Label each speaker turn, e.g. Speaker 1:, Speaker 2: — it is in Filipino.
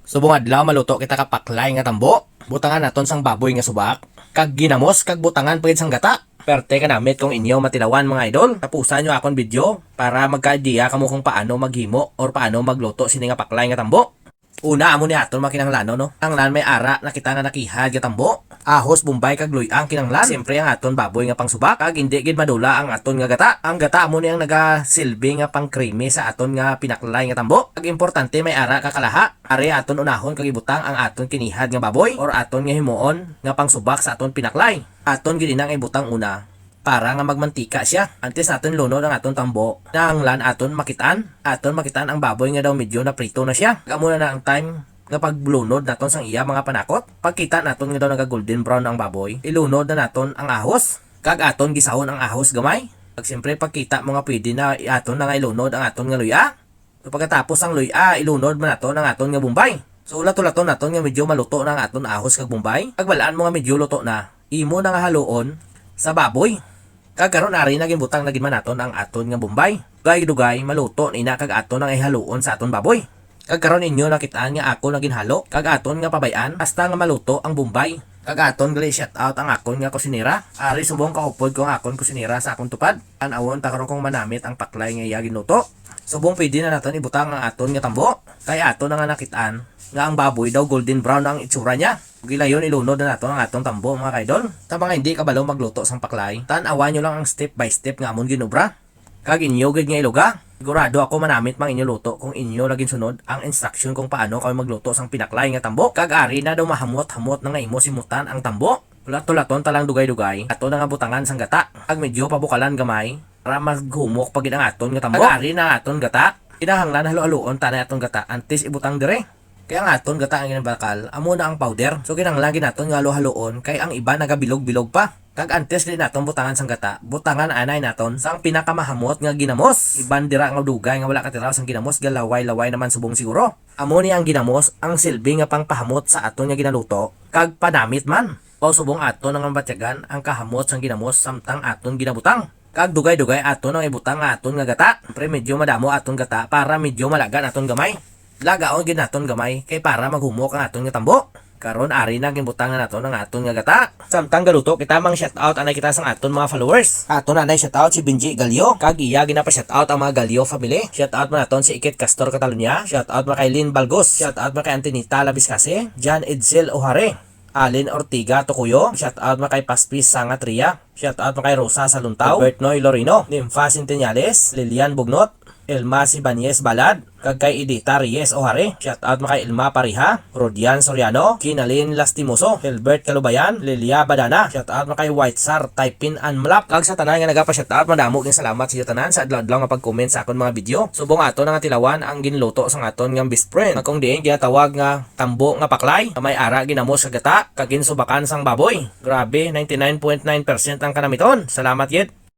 Speaker 1: Subong adlaw maluto kita kapaklay nga tambo. Butangan naton sang baboy nga subak. Kag ginamos kag butangan pagid sang gata. Perte ka namit kung inyo matilawan mga idol. Tapusan nyo akong video para magka-idea kamo kung paano maghimo or paano magluto sini nga paklay nga tambo. Una amo ni aton makinanglano no. Ang lan may ara na kita nga nakihad nga tambo. Ahos Bombay kag luy ang kinanglan. Siyempre ang aton baboy nga pangsubak kag hindi gid madula ang aton nga gata. Ang gata amo ni ang nagasilbi nga pang creamy sa aton nga pinaklay nga tambo. Kag importante may ara kakalaha. Ari aton unahon kag ibutang ang aton kinihad nga baboy or aton nga himuon nga pangsubak sa aton pinaklay. Aton gid inang ibutang una para nga magmantika siya. Antes naton lunod ang aton tambo. Nanglan aton makitaan ang baboy nga daw medyo na prito na siya. Amo na ang time nga paglunod naton sang iya mga panakot. Pagkita naton nga daw naga golden brown ang baboy, ilunod na naton ang ahos. Kag aton gisahon ang ahos gamay. Kag siyempre pagkita mo nga pwede na aton na nga ilunod ang aton nga luya. So pagkatapos ang luya, ilunod man naton ang aton nga Bombay. So ulato-lato naton nga medyo maluto na ang aton ahos kag Bombay. Kag balaan mo nga medyo luto na, imo na nga haluon sa baboy. Kag karon ari na ginbutang na ginman naton ang aton nga Bombay. Dugay maluto ina kag aton ang ihaluon sa aton baboy. Kag karon inyo nakitaan nga ako na ginhalo kag aton nga pabayan hasta nga maluto ang Bombay. Kag aton gali shout out ang akon nga kusinera. Ari subong kahupod ko ang akon kusinera sa akong tupad. An-awon ta karon kong manamit ang paklay nga iya ginuto. Subong pwede na naton ibutang ang aton nga tambo. Kay aton nga nakitaan nga ang baboy daw golden brown ang itsura niya. Gilayon ilunod na nato ang atong tambo mga kaidol. Sa mga hindi kabalo magluto sang paklay, tan-awan nyo lang ang step by step nga amon ginubra. Kag inyo gid nga iluga. Sigurado ako manamit mang inyo luto kung inyo laging sunod ang instruction kung paano kayo magluto sang pinaklay nga tambo. Kag ari na daw mahamot-hamot na nga imo simutan ang tambo. Lato-laton talang dugay-dugay. Ato na nga butangan sang gata. Kag medyo pabukalan gamay para maghumok pagid ang aton nga tambo. Kag ari na aton gata. Kinahanglan halo-haloon tanay aton gata antes ibutang dire. Kaya ang aton gata ang ginabakal, amo na ang powder. So kinahanglan naton nga halo-haloon kay ang iba nagabilog-bilog pa. Kag antes din naton butangan sang gata, butangan anay naton sang pinakamahamot nga ginamos. Iban dira nga dugay nga wala katiraw sang ginamos, galaway-laway naman subong siguro. Amo ni ang ginamos ang silbi nga pangpahamot sa aton nga ginaluto kag panamit man. O subong aton nga batyagan ang kahamot sang ginamos samtang aton ginabutang. Kag dugay-dugay aton ang ibutang nga aton nga gata. Pre medyo madamo aton gata para medyo malagan aton gamay. Lagaon gid naton gamay kay para maghumok ang aton nga tambo. Karon ari na ginbutangan naton ang aton nga gata. Samtang galuto kita mang shout out anay kita sang aton mga followers. Aton anay shout out si Benji Galio. Kag iya ginapa shout out ang mga Galio family. Shout out man naton si Ikit Castor Catalunya. Shout out man kay Lynn Balgos. Shout out man kay Antonita Labiscase. Jan Edsel Ohare. Alin Ortiga Tokuyo. Shout out man kay Paspis Sangatria. Shout out man kay Rosa Saluntaw. Albert Noy Lorino. Nympha Centenniales. Lilian Bugnot. Elma Sibanyes Balad, kag kay Edita Reyes Ohare, shout out mo kay Elma Pariha, Rodian Soriano, Kinalin Lastimoso, Hilbert Kalubayan, Lilia Badana, shout out mo kay White Sar, Typin Anmlap, kag sa tanan nga nagapa shout out, madamo gyud salamat sa iyo tanan sa adlaw nga pag-comment sa akon mga video. Subong ato nga tilawan ang ginluto sa aton nga best friend. Kung diin ginatawag nga tambo nga paklay, may ara ginamos sa gata, kag ginsubakan sang baboy. Grabe, 99.9% ang kanamiton. Salamat yet.